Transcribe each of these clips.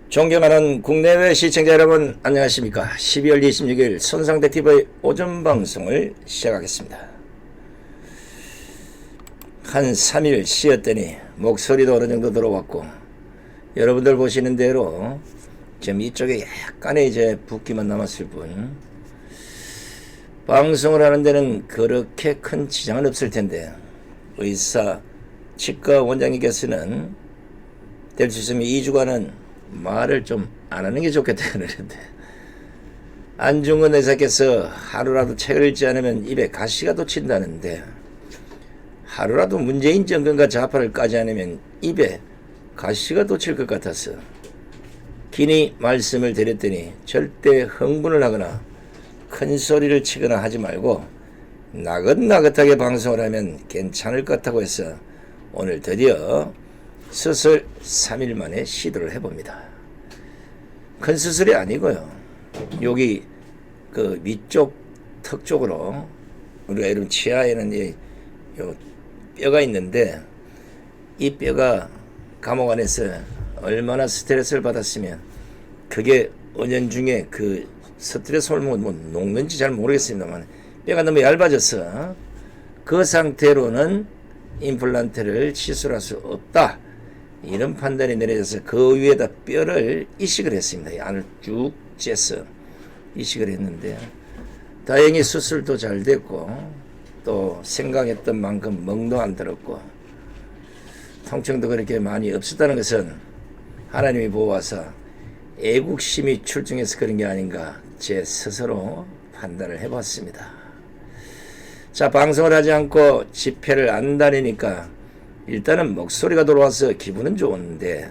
존경하는 국내외 시청자 여러분 안녕하십니까. 12월 26일 손상대TV의 오전 방송을 시작하겠습니다. 한 3일 쉬었더니 목소리도 어느 정도 들어왔고, 여러분들 보시는 대로 지금 이쪽에 약간의 이제 붓기만 남았을 뿐, 방송을 하는 데는 그렇게 큰 지장은 없을 텐데, 의사 치과 원장님께서는 될 수 있으면 2주간은 말을 좀 안 하는 게 좋겠다 그러는데, 안중근 의사께서 하루라도 책을 읽지 않으면 입에 가시가 돋친다는데, 하루라도 문재인 정권과 좌파를 까지 않으면 입에 가시가 돋칠 것 같아서 긴히 말씀을 드렸더니, 절대 흥분을 하거나 큰 소리를 치거나 하지 말고 나긋나긋하게 방송을 하면 괜찮을 것 같다고 해서 오늘 드디어 수술 3일 만에 시도를 해봅니다. 큰 수술이 아니고요, 여기 그 위쪽 턱 쪽으로, 우리가 이런 치아에는 요 뼈가 있는데, 이 뼈가 감옥 안에서 얼마나 스트레스를 받았으면 그게 은연중에 그 스트레스 호르몬 뭐 녹는지 잘 모르겠습니다만, 뼈가 너무 얇아져서 그 상태로는 임플란트를 시술할 수 없다, 이런 판단이 내려져서 그 위에다 뼈를 이식을 했습니다. 이 안을 쭉 째서 이식을 했는데, 다행히 수술도 잘 됐고, 또 생각했던 만큼 멍도 안 들었고, 통증도 그렇게 많이 없었다는 것은 하나님이 보호하사 애국심이 출중해서 그런 게 아닌가 제 스스로 판단을 해봤습니다. 자, 방송을 하지 않고 집회를 안 다니니까 일단은 목소리가 돌아와서 기분은 좋은데,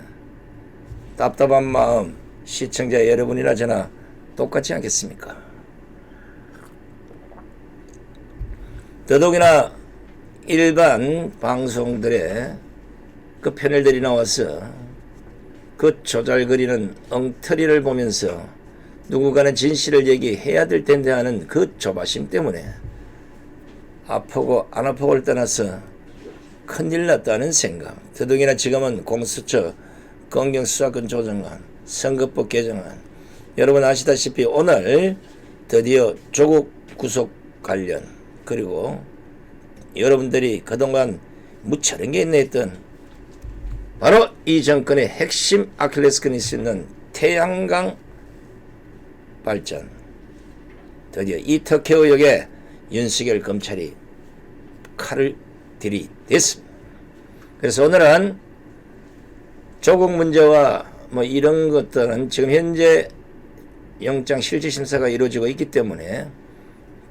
답답한 마음 시청자 여러분이나 저나 똑같지 않겠습니까? 더더욱이나 일반 방송들의 그 패널들이 나와서 그 조잘거리는 엉터리를 보면서 누군가는 진실을 얘기해야 될 텐데 하는 그 조바심 때문에 아프고 안 아프고를 떠나서 큰일 났다는 생각, 더더욱이나 지금은 공수처, 검경수사권 조정안, 선거법 개정안, 여러분 아시다시피 오늘 드디어 조국 구속 관련, 그리고 여러분들이 그동안 무처럼 게 있네 했던 바로 이 정권의 핵심 아킬레스건이 있는 태양광 발전, 드디어 이 특혜 의혹에 윤석열 검찰이 칼을 들이댔습니다. 그래서 오늘은 조국 문제와 뭐 이런 것들은 지금 현재 영장 실질심사가 이루어지고 있기 때문에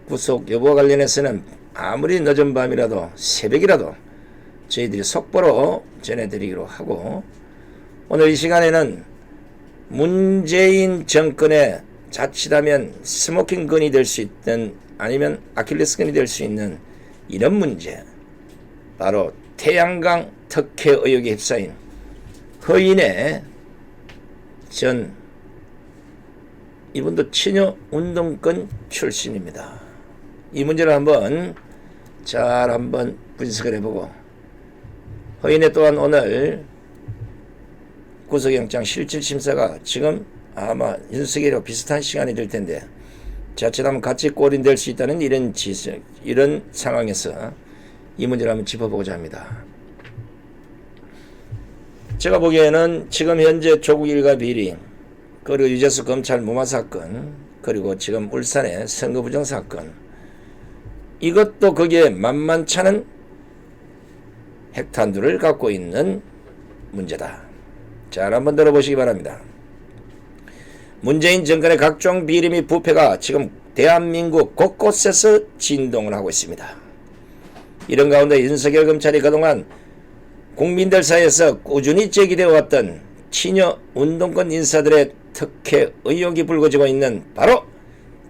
구속 여부와 관련해서는 아무리 늦은 밤이라도 새벽이라도 저희들이 속보로 전해드리기로 하고, 오늘 이 시간에는 문재인 정권의 자칫하면 스모킹건이 될 수 있던, 아니면 아킬레스건이 될 수 있는 이런 문제, 바로 태양광 특혜 의혹에 휩싸인 허인의 전, 이분도 친여운동권 출신입니다. 이 문제를 한번 분석을 해보고, 허인의 또한 오늘 구속영장 실질심사가 지금 아마 윤석열이와 비슷한 시간이 될 텐데, 자칫하면 같이 꼬린될 수 있다는 이런 상황에서 이 문제를 한번 짚어보고자 합니다. 제가 보기에는 지금 현재 조국 일가 비리, 그리고 유재수 검찰 무마 사건, 그리고 지금 울산의 선거 부정 사건, 이것도 거기에 만만찮은 핵탄두를 갖고 있는 문제다. 자, 한번 들어보시기 바랍니다. 문재인 정권의 각종 비리 및 부패가 지금 대한민국 곳곳에서 진동을 하고 있습니다. 이런 가운데 윤석열 검찰이 그동안 국민들 사이에서 꾸준히 제기되어 왔던 친여 운동권 인사들의 특혜 의혹이 불거지고 있는 바로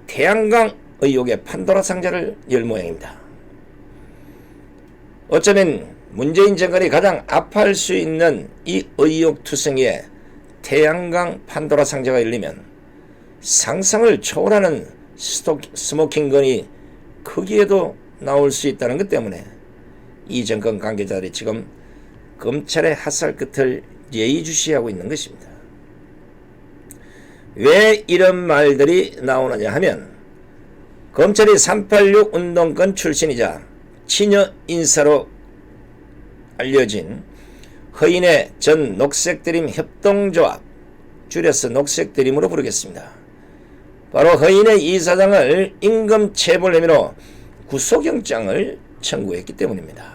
태양광 의혹의 판도라 상자를 열 모양입니다. 어쩌면 문재인 정권이 가장 아파할 수 있는 이 의혹 투성이에 태양광 판도라 상자가 열리면 상상을 초월하는 스모킹건이 크기에도 나올 수 있다는 것 때문에 이 정권 관계자들이 지금 검찰의 하살 끝을 예의주시하고 있는 것입니다. 왜 이런 말들이 나오느냐 하면 검찰이 386 운동권 출신이자 친여 인사로 알려진 허인의 전 녹색드림 협동조합, 줄여서 녹색드림으로 부르겠습니다. 바로 허인의 이사장을 임금 체불 혐의로 구속영장을 청구했기 때문입니다.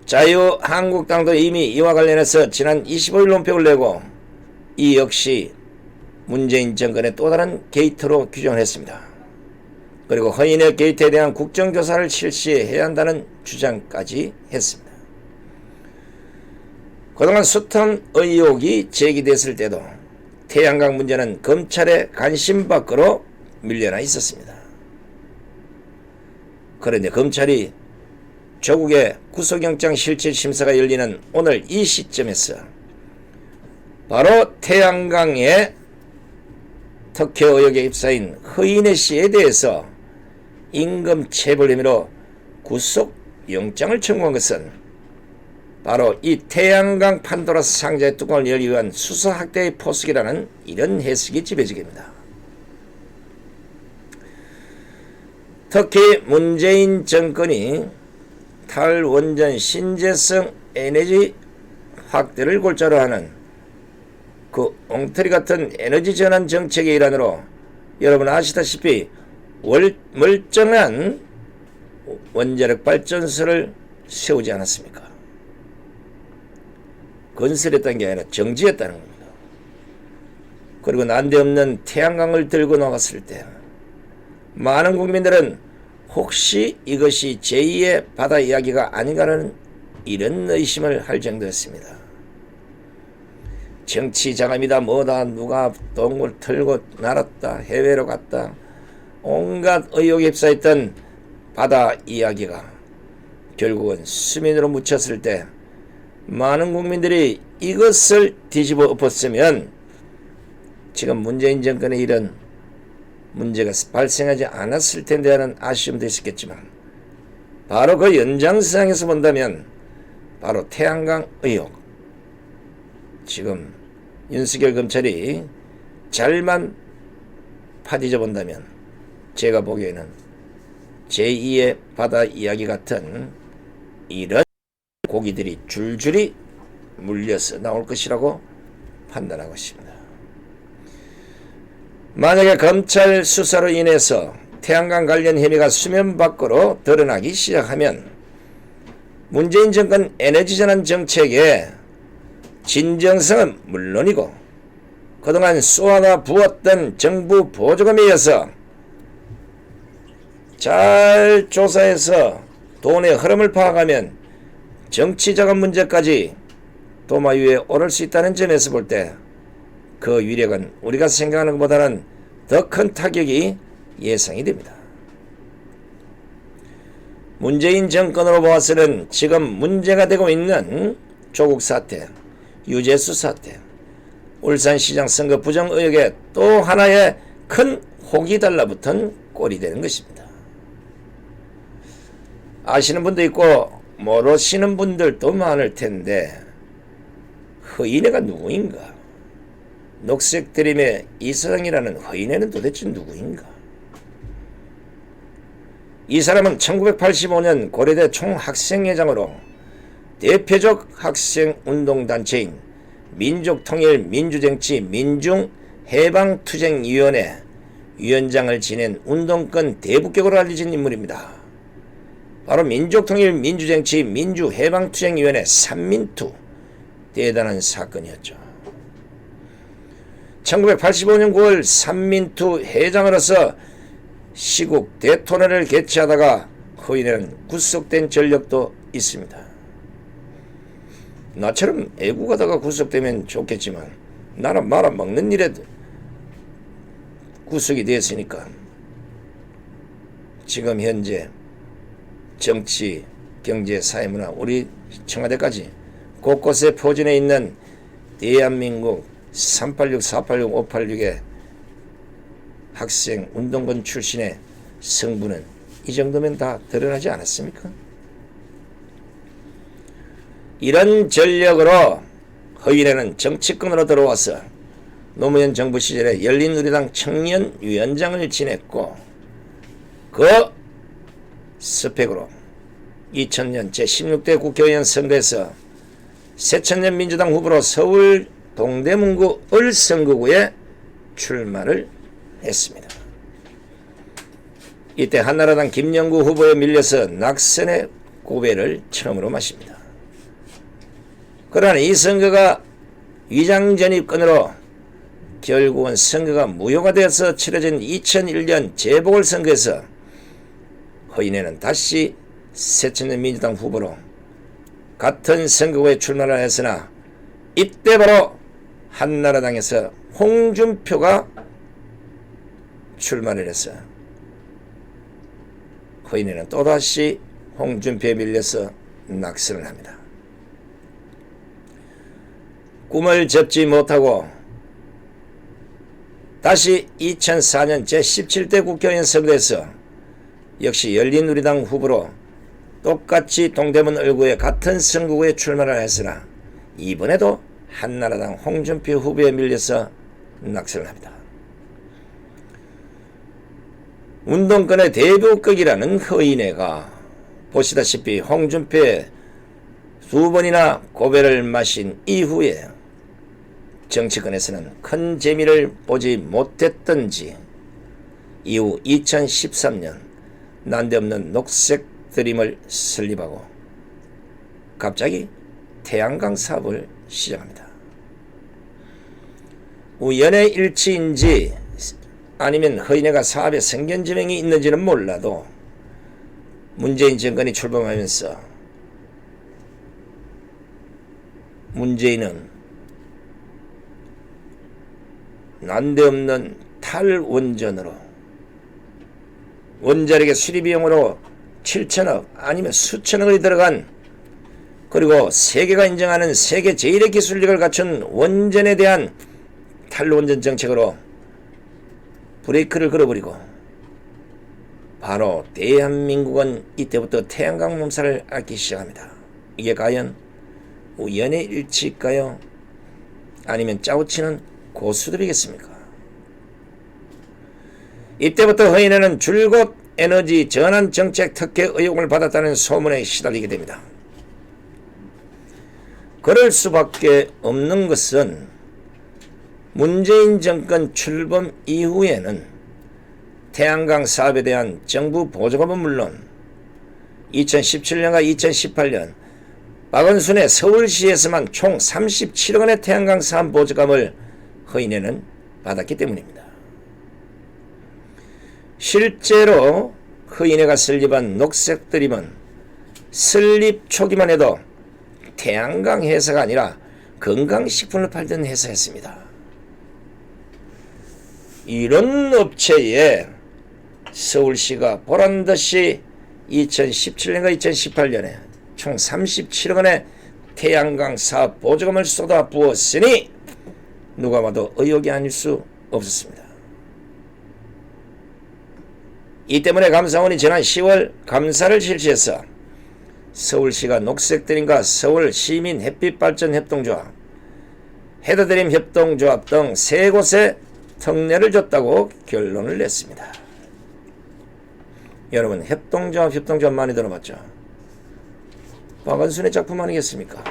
자유한국당도 이미 이와 관련해서 지난 25일 논평을 내고 이 역시 문재인 정권의 또 다른 게이트로 규정을 했습니다. 그리고 허인의 게이트에 대한 국정조사를 실시해야 한다는 주장까지 했습니다. 그동안 숱한 의혹이 제기됐을 때도 태양광 문제는 검찰의 관심 밖으로 밀려나 있었습니다. 그런데 검찰이 조국의 구속영장 실질심사가 열리는 오늘 이 시점에서 바로 태양광의 특혜 의혹에 휩싸인 허인혜 씨에 대해서 임금 체불 혐의로 구속영장을 청구한 것은 바로 이 태양광 판도라 상자의 뚜껑을 열기 위한 수사학대의 포석이라는 이런 해석이 지배적입니다. 특히 문재인 정권이 탈원전 신재생 에너지 확대를 골자로 하는 그 엉터리 같은 에너지 전환 정책의 일환으로 여러분 아시다시피 멀쩡한 원자력 발전소를 세우지 않았습니까? 건설했다는 게 아니라 정지했다는 겁니다. 그리고 난데없는 태양광을 들고 나갔을 때 많은 국민들은 혹시 이것이 제2의 바다 이야기가 아닌가라는 이런 의심을 할 정도였습니다. 정치 자금이다 뭐다 누가 돈을 털고 날았다 해외로 갔다 온갖 의혹에 휩싸였던 바다 이야기가 결국은 수면으로 묻혔을 때 많은 국민들이 이것을 뒤집어 엎었으면 지금 문재인 정권의 이런 문제가 발생하지 않았을 텐데 하는 아쉬움도 있었겠지만 바로 그 연장선상에서 본다면 바로 태양광 의혹, 지금 윤석열 검찰이 잘만 파뒤져 본다면 제가 보기에는 제2의 바다 이야기 같은 이런 고기들이 줄줄이 물려서 나올 것이라고 판단하고 있습니다. 만약에 검찰 수사로 인해서 태양광 관련 혐의가 수면 밖으로 드러나기 시작하면 문재인 정권 에너지 전환 정책의 진정성은 물론이고 그동안 쏘아다 부었던 정부 보조금에 이어서 잘 조사해서 돈의 흐름을 파악하면 정치자금 문제까지 도마 위에 오를 수 있다는 점에서 볼 때 그 위력은 우리가 생각하는 것보다는 더 큰 타격이 예상이 됩니다. 문재인 정권으로 보아서는 지금 문제가 되고 있는 조국 사태, 유재수 사태, 울산시장 선거 부정 의혹에 또 하나의 큰 혹이 달라붙은 꼴이 되는 것입니다. 아시는 분도 있고 모르시는 분들도 많을 텐데 허인혜가 누구인가? 녹색드림의 이사장이라는 허인혜는 도대체 누구인가? 이 사람은 1985년 고려대 총학생회장으로 대표적 학생운동단체인 민족통일민주정치 민중해방투쟁위원회 위원장을 지낸 운동권 대북격으로 알려진 인물입니다. 바로 민족통일민주정치 민주해방투쟁위원회 삼민투, 대단한 사건이었죠. 1985년 9월 삼민투 회장으로서 시국 대토론회를 개최하다가 허인혜는 구속된 전력도 있습니다. 나처럼 애국하다가 구속되면 좋겠지만 나는 말아먹는 일에 구속이 됐으니까 지금 현재 정치, 경제, 사회문화, 우리 청와대까지 곳곳에 포진해 있는 대한민국 386, 486, 586의 학생 운동권 출신의 성분은 이 정도면 다 드러나지 않았습니까? 이런 전력으로 허인회는 정치권으로 들어와서 노무현 정부 시절에 열린우리당 청년위원장을 지냈고 그 스펙으로 2000년 제16대 국회의원 선거에서 새천년 민주당 후보로 서울 동대문구 을성구구에 출마를 했습니다. 이때 한나라당 김영구 후보에 밀려서 낙선의 고배를 처음으로 마십니다. 그러나 이 선거가 위장전입건으로 결국은 선거가 무효가 되어서 치러진 2001년 재보궐선거에서 허인회는 다시 새천년 민주당 후보로 같은 선거구에 출마를 했으나 이때 바로 한나라당에서 홍준표가 출마를 했어요. 허인회는 또다시 홍준표에 밀려서 낙선을 합니다. 꿈을 접지 못하고 다시 2004년 제17대 국회의원 선거에서 역시 열린우리당 후보로 똑같이 동대문 을구에 같은 선거구에 출마를 했으나 이번에도 한나라당 홍준표 후보에 밀려서 낙선을 합니다. 운동권의 대부극이라는 허인회가 보시다시피 홍준표의 두 번이나 고배를 마신 이후에 정치권에서는 큰 재미를 보지 못했던지 이후 2013년 난데없는 녹색 드림을 설립하고 갑자기 태양광 사업을 시작합니다. 우연의 일치인지 아니면 허인회가 사업에 성견지명이 있는지는 몰라도 문재인 정권이 출범하면서 문재인은 난데없는 탈원전으로 원자력의 수리비용으로 7천억 아니면 수천억이 들어간 그리고 세계가 인정하는 세계 제1의 기술력을 갖춘 원전에 대한 탈원전 정책으로 브레이크를 걸어버리고 바로 대한민국은 이때부터 태양광 몸살을 앓기 시작합니다. 이게 과연 우연의 일치일까요? 아니면 짜우치는 고수들이겠습니까? 이때부터 허인회는 줄곧 에너지 전환 정책 특혜 의혹을 받았다는 소문에 시달리게 됩니다. 그럴 수밖에 없는 것은 문재인 정권 출범 이후에는 태양광 사업에 대한 정부 보조금은 물론 2017년과 2018년 박원순의 서울시에서만 총 37억 원의 태양광 사업 보조금을 허인회는 받았기 때문입니다. 실제로 허인회가 설립한 녹색드림은 설립 초기만 해도 태양광 회사가 아니라 건강식품을 팔던 회사였습니다. 이런 업체에 서울시가 보란듯이 2017년과 2018년에 총 37억 원의 태양광 사업 보조금을 쏟아 부었으니 누가 봐도 의혹이 아닐 수 없었습니다. 이 때문에 감사원이 지난 10월 감사를 실시해서 서울시가 녹색드림과 서울시민햇빛발전협동조합, 헤더드림협동조합 등 세 곳에 특례를 줬다고 결론을 냈습니다. 여러분, 협동조합 많이 들어봤죠? 박원순의 작품 아니겠습니까?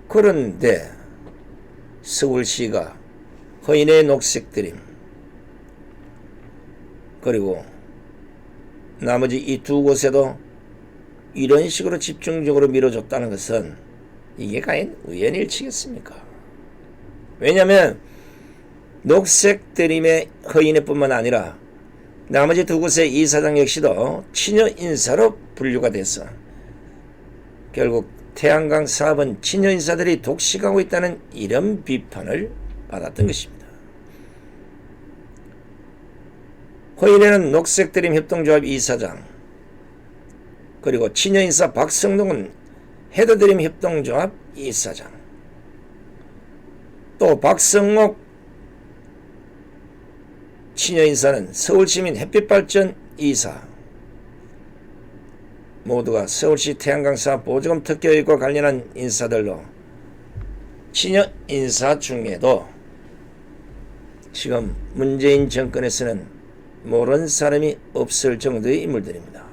그런데 서울시가 허인의 녹색드림 그리고 나머지 이 두 곳에도 이런 식으로 집중적으로 밀어줬다는 것은 이게 과연 우연일치겠습니까? 왜냐하면 녹색드림의 허인회뿐만 아니라 나머지 두 곳의 이사장 역시도 친여 인사로 분류가 돼서 결국 태양광 사업은 친여 인사들이 독식하고 있다는 이런 비판을 받았던 것입니다. 허인회는 녹색드림 협동조합 이사장 그리고 친여 인사 박성동은 헤더드림 협동조합 이사장 또 박성옥 친여 인사는 서울시민 햇빛발전 이사 모두가 서울시 태양광 사업 보조금 특혜 의혹과 관련한 인사들로 친여 인사 중에도 지금 문재인 정권에서는 모르는 사람이 없을 정도의 인물들입니다.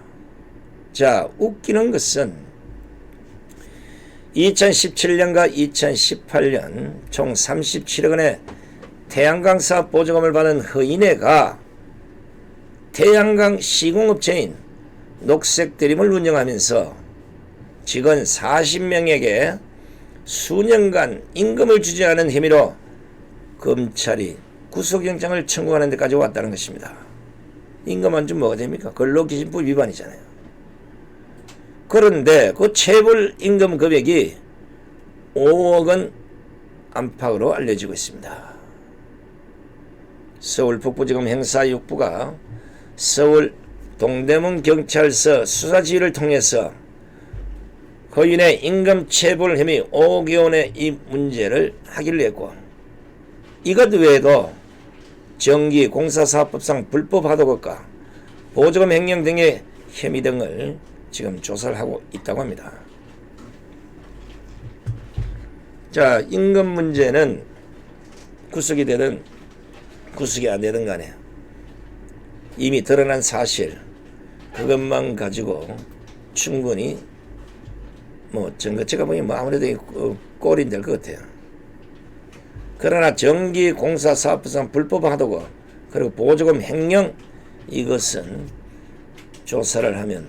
자, 웃기는 것은 2017년과 2018년 총 37억 원의 태양광 사업 보조금을 받은 허인회가 태양광 시공업체인 녹색드림을 운영하면서 직원 40명에게 수년간 임금을 주지 않은 혐의로 검찰이 구속영장을 청구하는 데까지 왔다는 것입니다. 임금 안 주면 뭐가 됩니까? 근로기준법 위반이잖아요. 그런데 그 체불 임금 금액이 5억 원 안팎으로 알려지고 있습니다. 서울 북부지검 형사 6부가 서울 동대문 경찰서 수사지휘를 통해서 허인의 임금 체불 혐의 5억 원의 이 문제를 하기로 했고, 이것 외에도 전기 공사사업법상 불법 하도급과 보조금 횡령 등의 혐의 등을 지금 조사를 하고 있다고 합니다. 자, 임금 문제는 구속이 되든 구속이 안 되든 간에 이미 드러난 사실, 그것만 가지고 충분히 증거 제가 보기엔 아무래도 꼴이 될 것 같아요. 그러나 전기 공사 사업부상 불법 하도급 그리고 보조금 횡령, 이것은 조사를 하면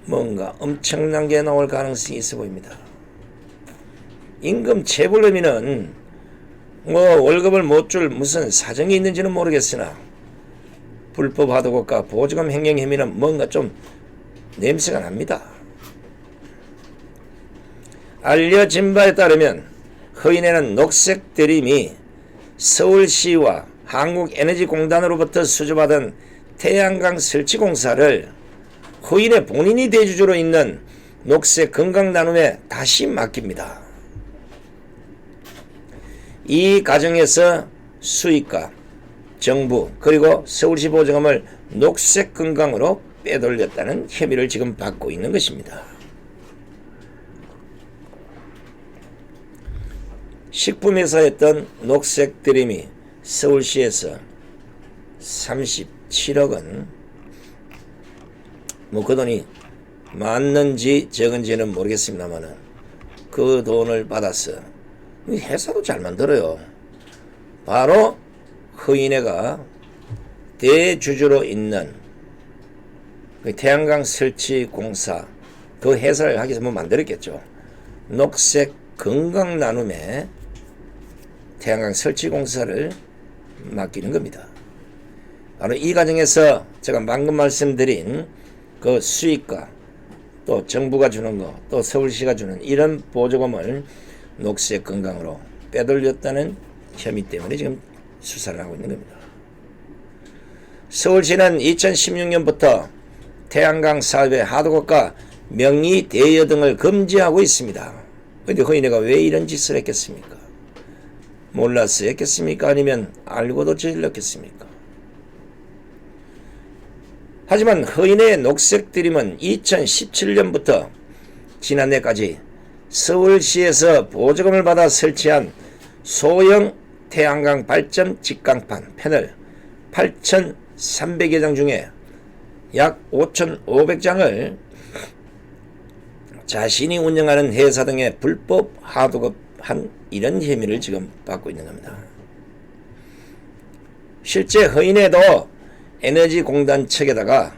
뭔가 엄청난 게 나올 가능성이 있어 보입니다. 임금 체불 혐의는 월급을 못 줄 무슨 사정이 있는지는 모르겠으나 불법 하도급과 보조금 횡령 혐의는 뭔가 좀 냄새가 납니다. 알려진 바에 따르면 허인회는 녹색드림이 서울시와 한국에너지공단으로부터 수주받은 태양광 설치 공사를 허인회 본인이 대주주로 있는 녹색건강나눔에 다시 맡깁니다. 이 과정에서 수익과 정부 그리고 서울시 보조금을 녹색건강으로 빼돌렸다는 혐의를 지금 받고 있는 것입니다. 식품회사였던 녹색드림이 서울시에서 37억 원, 그 돈이 맞는지 적은지는 모르겠습니다만은 그 돈을 받아서, 회사도 잘 만들어요. 바로 허인회가 대주주로 있는 그 태양광 설치 공사, 그 회사를 하기 위해서 만들었겠죠. 녹색 건강 나눔에 태양광 설치 공사를 맡기는 겁니다. 바로 이 과정에서 제가 방금 말씀드린 그 수익과 또 정부가 주는 거, 또 서울시가 주는 이런 보조금을 녹색 건강으로 빼돌렸다는 혐의 때문에 지금 수사를 하고 있는 겁니다. 서울시는 2016년부터 태양광 사업의 하도급과 명의 대여 등을 금지하고 있습니다. 그런데 허인회가 왜 이런 짓을 했겠습니까? 몰라서 했겠습니까? 아니면 알고도 저질렀겠습니까? 하지만 허인회의 녹색드림은 2017년부터 지난해까지 서울시에서 보조금을 받아 설치한 소형 태양광 발전 직광판 패널 8,300여 장 중에 약 5,500장을 자신이 운영하는 회사 등에 불법 하도급한 이런 혐의를 지금 받고 있는 겁니다. 실제 허인회도 에너지공단 측에다가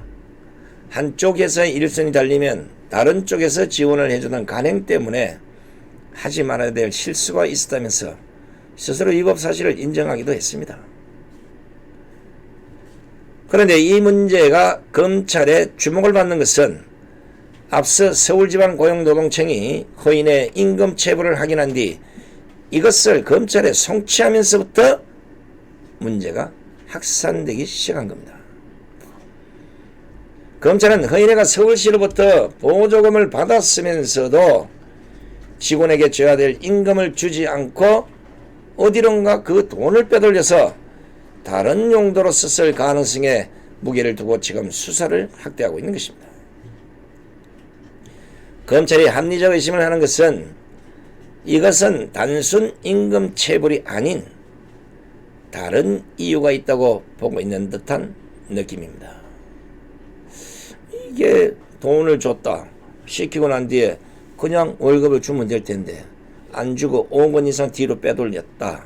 한쪽에서 일선이 달리면 다른 쪽에서 지원을 해주는 간행 때문에 하지 말아야 될 실수가 있었다면서 스스로 위법 사실을 인정하기도 했습니다. 그런데 이 문제가 검찰의 주목을 받는 것은 앞서 서울지방고용노동청이 허인의 임금 체불을 확인한 뒤 이것을 검찰에 송치하면서부터 문제가 확산되기 시작한 겁니다. 검찰은 허인회가 서울시로부터 보조금을 받았으면서도 직원에게 줘야 될 임금을 주지 않고 어디론가 그 돈을 빼돌려서 다른 용도로 썼을 가능성에 무게를 두고 지금 수사를 확대하고 있는 것입니다. 검찰이 합리적 의심을 하는 것은 이것은 단순 임금 체불이 아닌 다른 이유가 있다고 보고 있는 듯한 느낌입니다. 이게 돈을 줬다 시키고 난 뒤에 그냥 월급을 주면 될 텐데 안 주고 5억 원 이상 뒤로 빼돌렸다.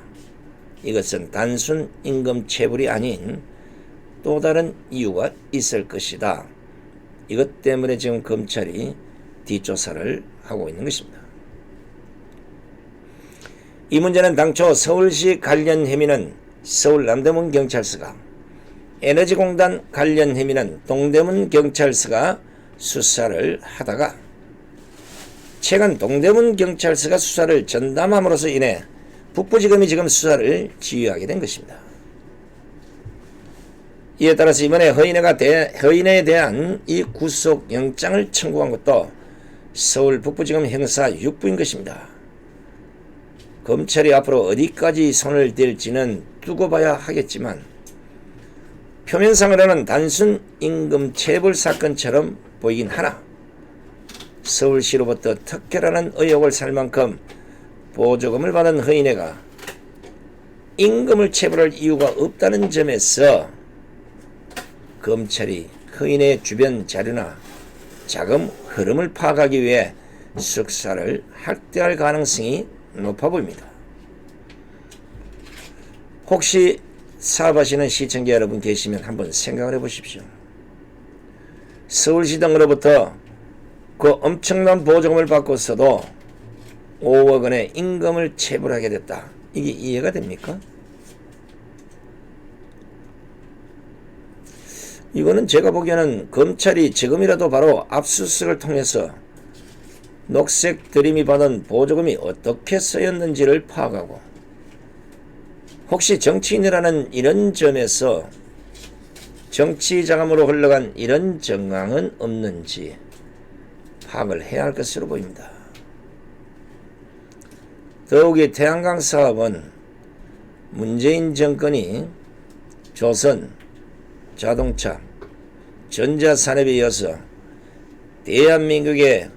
이것은 단순 임금 체불이 아닌 또 다른 이유가 있을 것이다. 이것 때문에 지금 검찰이 뒷조사를 하고 있는 것입니다. 이 문제는 당초 서울시 관련 혐의는 서울 남대문 경찰서가, 에너지공단 관련 혐의는 동대문 경찰서가 수사를 하다가 최근 동대문 경찰서가 수사를 전담함으로써 인해 북부지검이 지금 수사를 지휘하게 된 것입니다. 이에 따라서 이번에 허인에 대한 이 구속영장을 청구한 것도 서울 북부지검 형사 6부인 것입니다. 검찰이 앞으로 어디까지 손을 댈지는 두고 봐야 하겠지만 표면상으로는 단순 임금 체불 사건처럼 보이긴 하나 서울시로부터 특혜라는 의혹을 살 만큼 보조금을 받은 허인애가 임금을 체불할 이유가 없다는 점에서 검찰이 허인애의 주변 자료나 자금 흐름을 파악하기 위해 수사를 확대할 가능성이 높아 보입니다. 혹시 사업하시는 시청자 여러분 계시면 한번 생각을 해보십시오. 서울시 등으로부터 그 엄청난 보조금을 받고서도 5억 원의 임금을 체불하게 됐다. 이게 이해가 됩니까? 이거는 제가 보기에는 검찰이 지금이라도 바로 압수수색을 통해서 녹색 드림이 받은 보조금이 어떻게 쓰였는지를 파악하고 혹시 정치인이라는 이런 점에서 정치 자금으로 흘러간 이런 정황은 없는지 파악을 해야 할 것으로 보입니다. 더욱이 태양광 사업은 문재인 정권이 조선, 자동차, 전자산업에 이어서 대한민국의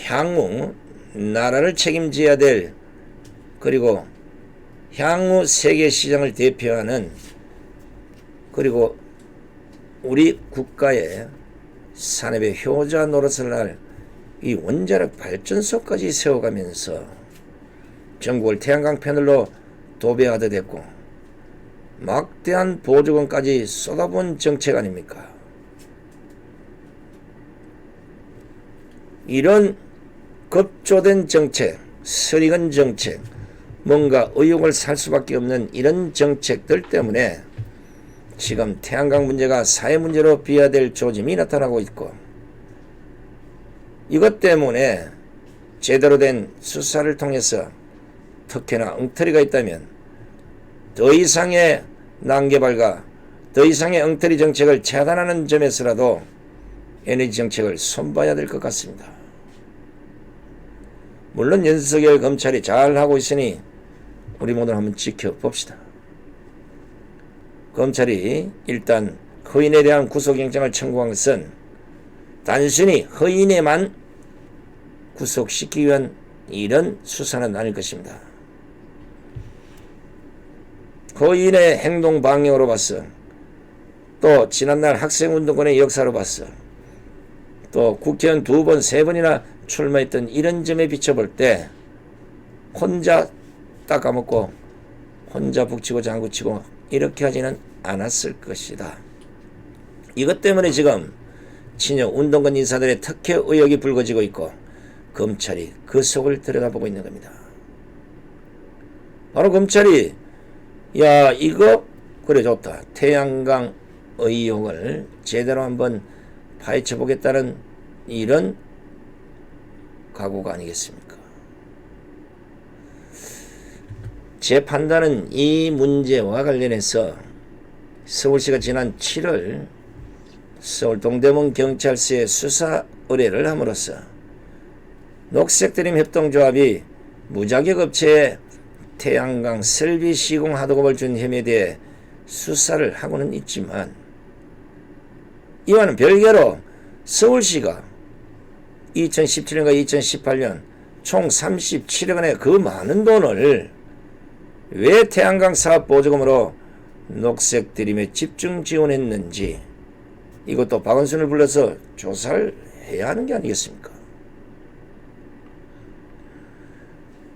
향후 나라를 책임져야 될 그리고 향후 세계 시장을 대표하는 그리고 우리 국가의 산업의 효자 노릇을 할 이 원자력 발전소까지 세워가면서 전국을 태양광 패널로 도배하듯 했고 막대한 보조금까지 쏟아본 정책 아닙니까? 이런 급조된 정책, 선익은 정책, 뭔가 의욕을 살 수밖에 없는 이런 정책들 때문에 지금 태양광 문제가 사회 문제로 비화될 조짐이 나타나고 있고 이것 때문에 제대로 된 수사를 통해서 특혜나 엉터리가 있다면 더 이상의 난개발과 더 이상의 엉터리 정책을 차단하는 점에서라도 에너지 정책을 손봐야 될 것 같습니다. 물론 윤석열 검찰이 잘하고 있으니 우리 모두 한번 지켜봅시다. 검찰이 일단 허인에 대한 구속영장을 청구한 것은 단순히 허인에만 구속시키기 위한 이런 수사는 아닐 것입니다. 허인의 행동 방향으로 봤어. 또 지난날 학생운동권의 역사로 봤어. 또 국회의원 2번, 3번이나 출마했던 이런 점에 비춰볼 때 혼자 닦아먹고 혼자 북치고 장구치고 이렇게 하지는 않았을 것이다. 이것 때문에 지금 친여 운동권 인사들의 특혜 의혹이 불거지고 있고 검찰이 그 속을 들여다보고 있는 겁니다. 바로 검찰이 야 이거 그래 좋다. 태양광 의혹을 제대로 한번 파헤쳐보겠다는 이런 각오가 아니겠습니까? 제 판단은 이 문제와 관련해서 서울시가 지난 7월 서울 동대문 경찰서에 수사 의뢰를 함으로써 녹색드림 협동조합이 무자격 업체에 태양광 설비 시공 하도급을 준 혐의에 대해 수사를 하고는 있지만 이와는 별개로 서울시가 2017년과 2018년 총 37억 원의 그 많은 돈을 왜 태양광 사업 보조금으로 녹색 드림에 집중 지원했는지 이것도 박원순을 불러서 조사를 해야 하는 게 아니겠습니까?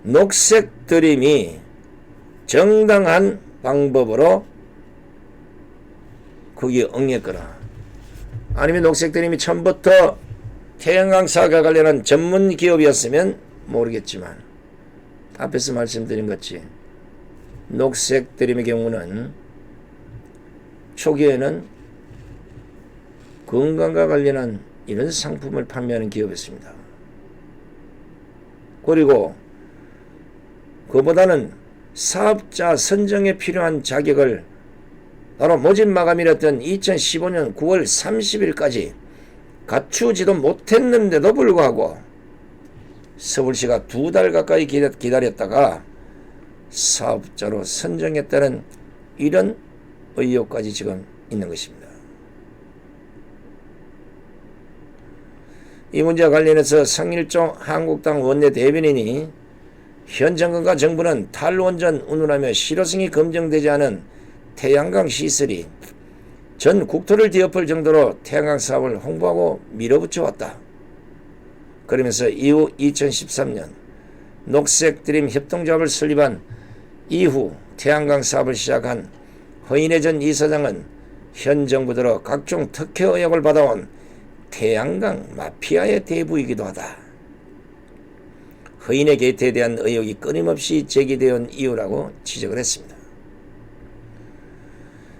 녹색 드림이 정당한 방법으로 거기에 응했거나 아니면 녹색 드림이 처음부터 태양광 사업과 관련한 전문 기업이었으면 모르겠지만 앞에서 말씀드린 것이 녹색 드림의 경우는 초기에는 건강과 관련한 이런 상품을 판매하는 기업이었습니다. 그리고 그보다는 사업자 선정에 필요한 자격을 바로 모집 마감이었던 2015년 9월 30일까지 갖추지도 못했는데도 불구하고 서울시가 2달 가까이 기다렸다가 사업자로 선정했다는 이런 의혹까지 지금 있는 것입니다. 이 문제와 관련해서 성일종 한국당 원내대변인이 현 정권과 정부는 탈원전 운운하며 실효성이 검증되지 않은 태양광 시설이 전 국토를 뒤엎을 정도로 태양광 사업을 홍보하고 밀어붙여 왔다. 그러면서 이후 2013년 녹색 드림 협동조합을 설립한 이후 태양광 사업을 시작한 허인혜 전 이사장은 현 정부 들어 각종 특혜 의혹을 받아온 태양광 마피아의 대부이기도 하다. 허인의 게이트에 대한 의혹이 끊임없이 제기되어 온 이유라고 지적을 했습니다.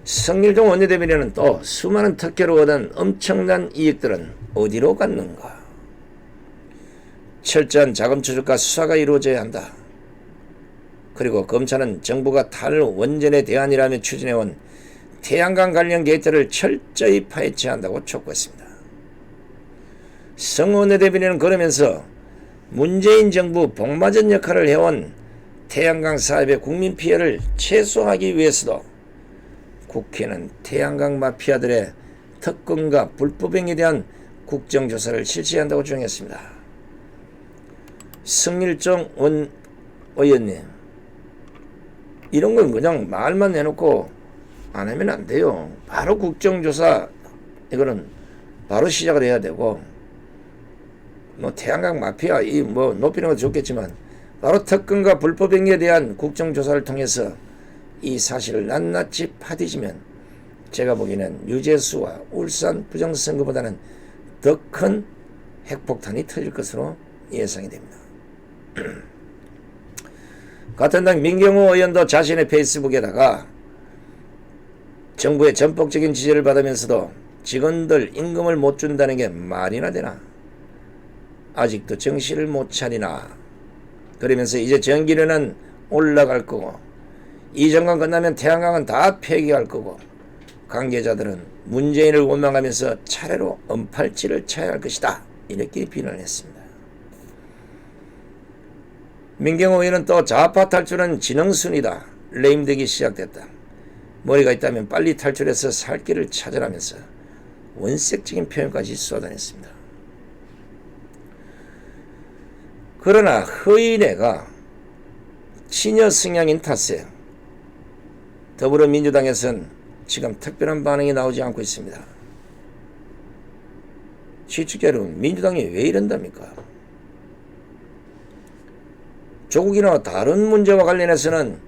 성일종 원내대변인은 또 수많은 특혜로 얻은 엄청난 이익들은 어디로 갔는가? 철저한 자금 추적과 수사가 이루어져야 한다. 그리고 검찰은 정부가 탈원전의 대안이라며 추진해온 태양광 관련 게이트를 철저히 파헤쳐야 한다고 촉구했습니다. 성 원내대변인은 그러면서 문재인 정부 복마전 역할을 해온 태양광 사업의 국민 피해를 최소화하기 위해서도 국회는 태양광 마피아들의 특권과 불법행위에 대한 국정조사를 실시해야 한다고 주장했습니다. 성일종 원 의원님, 이런 건 그냥 말만 해놓고 안 하면 안 돼요. 바로 국정조사 이거는 바로 시작을 해야 되고, 뭐 태양광 마피아 이 뭐 높이는 건 좋겠지만 바로 특권과 불법행위에 대한 국정조사를 통해서 이 사실을 낱낱이 파뒤지면 제가 보기에는 유재수와 울산 부정선거보다는 더 큰 핵폭탄이 터질 것으로 예상이 됩니다. 같은 당 민경호 의원도 자신의 페이스북에다가 정부의 전폭적인 지지를 받으면서도 직원들 임금을 못 준다는 게 말이나 되나? 아직도 정신을 못 차리나? 그러면서 이제 전기료는 올라갈 거고 이 정권 끝나면 태양광은 다 폐기할 거고 관계자들은 문재인을 원망하면서 차례로 언팔찌를 쳐야 할 것이다. 이렇게 비난을 했습니다. 민경호 의원은 또 좌파 탈출은 지능순이다. 레임되기 시작됐다. 머리가 있다면 빨리 탈출해서 살 길을 찾으라면서 원색적인 표현까지 쏟아냈습니다. 그러나 허인혜가 친여 성향인 탓에 더불어민주당에서는 지금 특별한 반응이 나오지 않고 있습니다. 시청자 여러분, 민주당이 왜 이런답니까? 조국이나 다른 문제와 관련해서는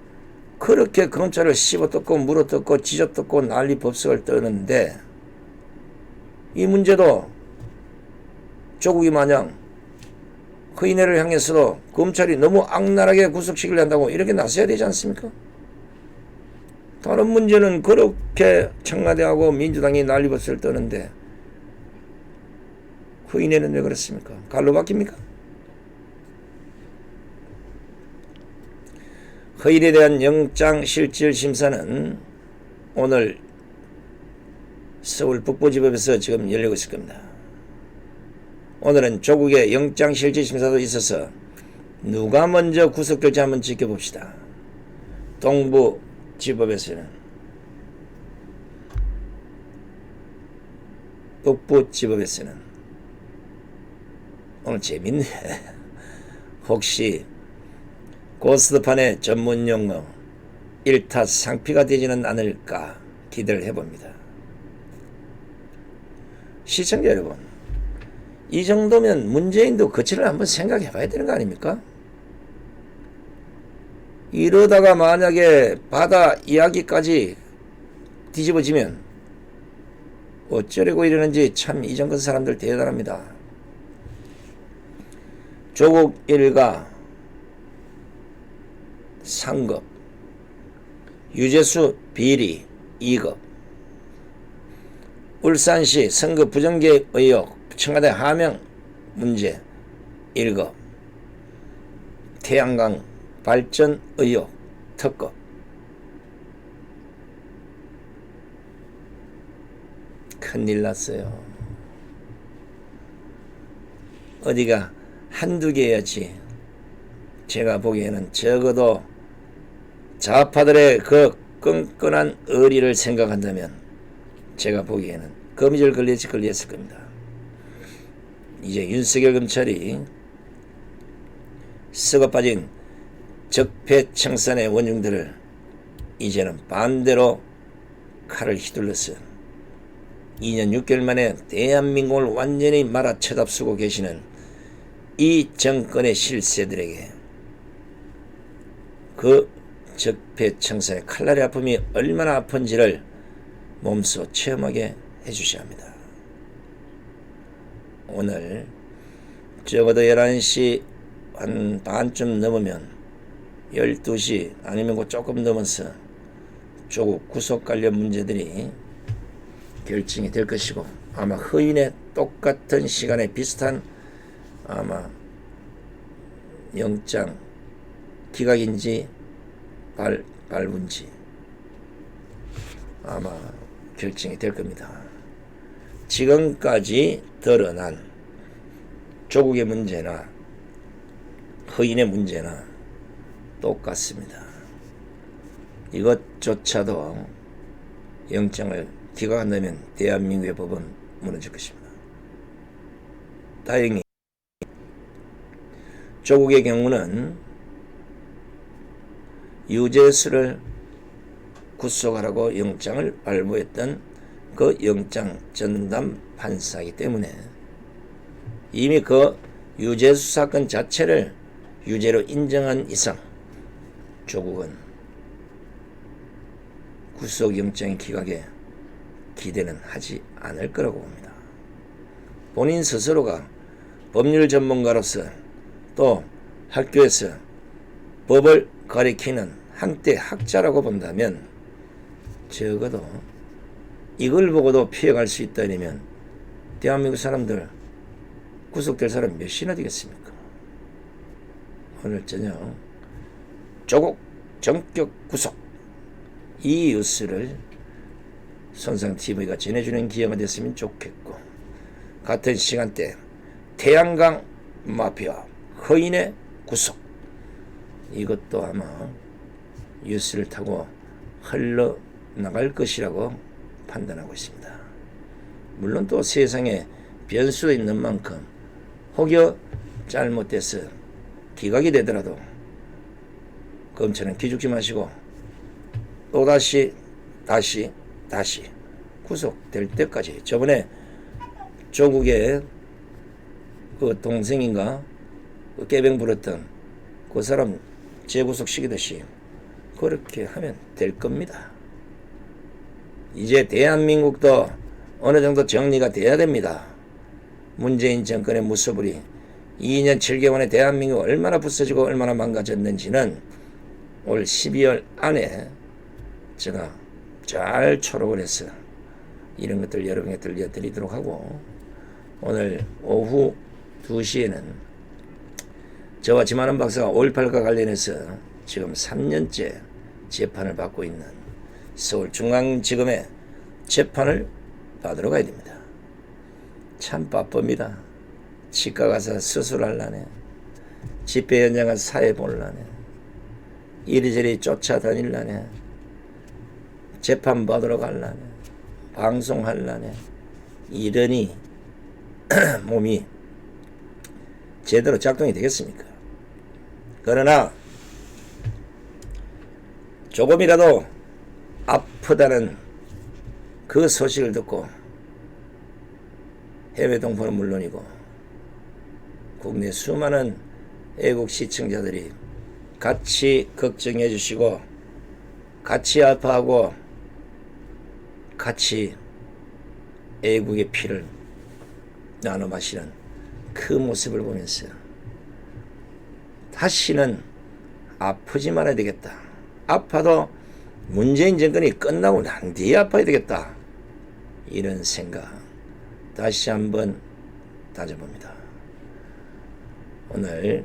그렇게 검찰을 씹어뜯고 물어뜯고 찢어뜯고 난리 법석을 떠는데 이 문제도 조국이 마냥 허인혜를 향해서도 검찰이 너무 악랄하게 구속시키려 한다고 이렇게 나서야 되지 않습니까? 다른 문제는 그렇게 청와대하고 민주당이 난리법석을 떠는데 허인혜는 왜 그렇습니까? 갈로 바뀝니까? 허인에 대한 영장실질심사는 오늘 서울 북부지법에서 지금 열리고 있을 겁니다. 오늘은 조국의 영장실질심사도 있어서 누가 먼저 구속될지 한번 지켜봅시다. 동부지법에서는 북부지법에서는 오늘 재밌네. 혹시 고스트판의 전문용어 일타상피가 되지는 않을까 기대를 해봅니다. 시청자 여러분, 이 정도면 문재인도 거치를 한번 생각해 봐야 되는 거 아닙니까? 이러다가 만약에 바다 이야기까지 뒤집어지면 어쩌려고 이러는지 참 이정근 사람들 대단합니다. 조국 일가 상급, 유재수 비리 2급, 울산시 선거 부정개입 의혹 청와대 하명 문제 1급, 태양광 발전 의혹 특급. 큰일 났어요. 어디가 한두 개였지. 제가 보기에는 적어도 좌파들의 그 끈끈한 의리를 생각한다면 제가 보기에는 거미줄 걸렸을 겁니다. 이제 윤석열 검찰이 썩어 빠진 적폐청산의 원흉들을 이제는 반대로 칼을 휘둘러서 2년 6개월 만에 대한민국을 완전히 말아 쳐답쓰고 계시는 이 정권의 실세들에게 그 적폐청산의 칼날의 아픔이 얼마나 아픈지를 몸소 체험하게 해주셔야 합니다. 오늘 적어도 11시 한 반쯤 넘으면 12시 아니면 그 조금 넘어서 조국 구속 관련 문제들이 결정이 될 것이고, 아마 허인의 똑같은 시간에 비슷한 아마 영장 기각인지 발부인지 아마 결정이 될 겁니다. 지금까지 드러난 조국의 문제나 허인의 문제나 똑같습니다. 이것조차도 영장을 기각한다면 대한민국의 법은 무너질 것입니다. 다행히 조국의 경우는 유재수를 구속하라고 영장을 발부했던 그 영장 전담 판사이기 때문에 이미 그 유재수 사건 자체를 유죄로 인정한 이상 조국은 구속영장의 기각에 기대는 하지 않을 거라고 봅니다. 본인 스스로가 법률 전문가로서 또 학교에서 법을 가리키는 한때 학자라고 본다면 적어도 이걸 보고도 피해갈 수 있다면 대한민국 사람들 구속될 사람 몇이나 되겠습니까? 오늘 저녁 조국 전격 구속 이 뉴스를 손상TV가 전해주는 기회가 됐으면 좋겠고, 같은 시간대 태양광 마피아 허인의 구속 이것도 아마 뉴스를 타고 흘러나갈 것이라고 판단하고 있습니다. 물론 또 세상에 변수가 있는 만큼 혹여 잘못돼서 기각이 되더라도 검찰은 기죽지 마시고 또다시 구속될 때까지, 저번에 조국의 그 동생인가 그 깨병 부렸던 그 사람 재구속 시키듯이 그렇게 하면 될 겁니다. 이제 대한민국도 어느 정도 정리가 돼야 됩니다. 문재인 정권의 무소불위 2년 7개월에 대한민국이 얼마나 부서지고 얼마나 망가졌는지는 올 12월 안에 제가 잘 초록을 해서 이런 것들 여러분에게 들려드리도록 하고, 오늘 오후 2시에는 저와 지만원 박사가 5.18과 관련해서 지금 3년째 재판을 받고 있는 서울중앙지검의 재판을 받으러 가야 됩니다. 참 바쁩니다. 치과 가서 수술하려네, 집회 현장 가서 사회 보려네, 이리저리 쫓아다닐라네, 재판 받으러 갈라네, 방송할라네, 이러니 몸이 제대로 작동이 되겠습니까? 그러나 조금이라도 아프다는 그 소식을 듣고 해외 동포는 물론이고 국내 수많은 애국 시청자들이 같이 걱정해 주시고 같이 아파하고 같이 애국의 피를 나눠 마시는 그 모습을 보면서 다시는 아프지 말아야 되겠다. 아파도 문재인 정권이 끝나고 난 뒤에 아파야 되겠다. 이런 생각 다시 한번 다져봅니다. 오늘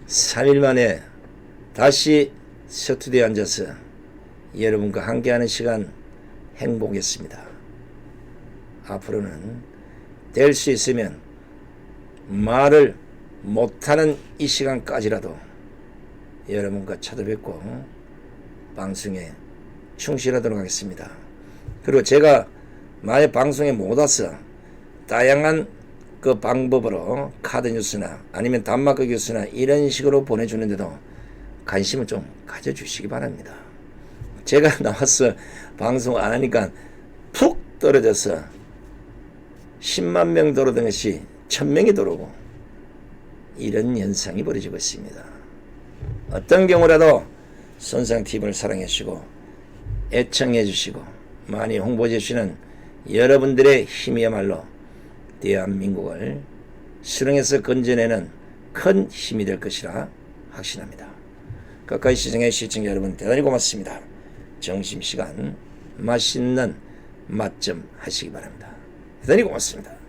3일 만에 다시 스튜디오에 앉아서 여러분과 함께하는 시간 행복했습니다. 앞으로는 될 수 있으면 말을 못하는 이 시간까지라도 여러분과 찾아뵙고 방송에 충실하도록 하겠습니다. 그리고 제가 만약 방송에 못 와서 다양한 그 방법으로 카드 뉴스나 아니면 단마크 뉴스나 이런 식으로 보내주는데도 관심을 좀 가져주시기 바랍니다. 제가 나와서 방송 안 하니까 푹 떨어져서 10만 명 들어오던 것이 1000명이 들어오고 이런 현상이 벌어지고 있습니다. 어떤 경우라도 선상TV를 사랑해 주시고 애청해 주시고 많이 홍보해 주시는 여러분들의 힘이야말로 대한민국을 수렁에서 건져내는 큰 힘이 될 것이라 확신합니다. 가까이 시청해 시청자 여러분 대단히 고맙습니다. 점심시간 맛있는 맛 좀 하시기 바랍니다. 대단히 고맙습니다.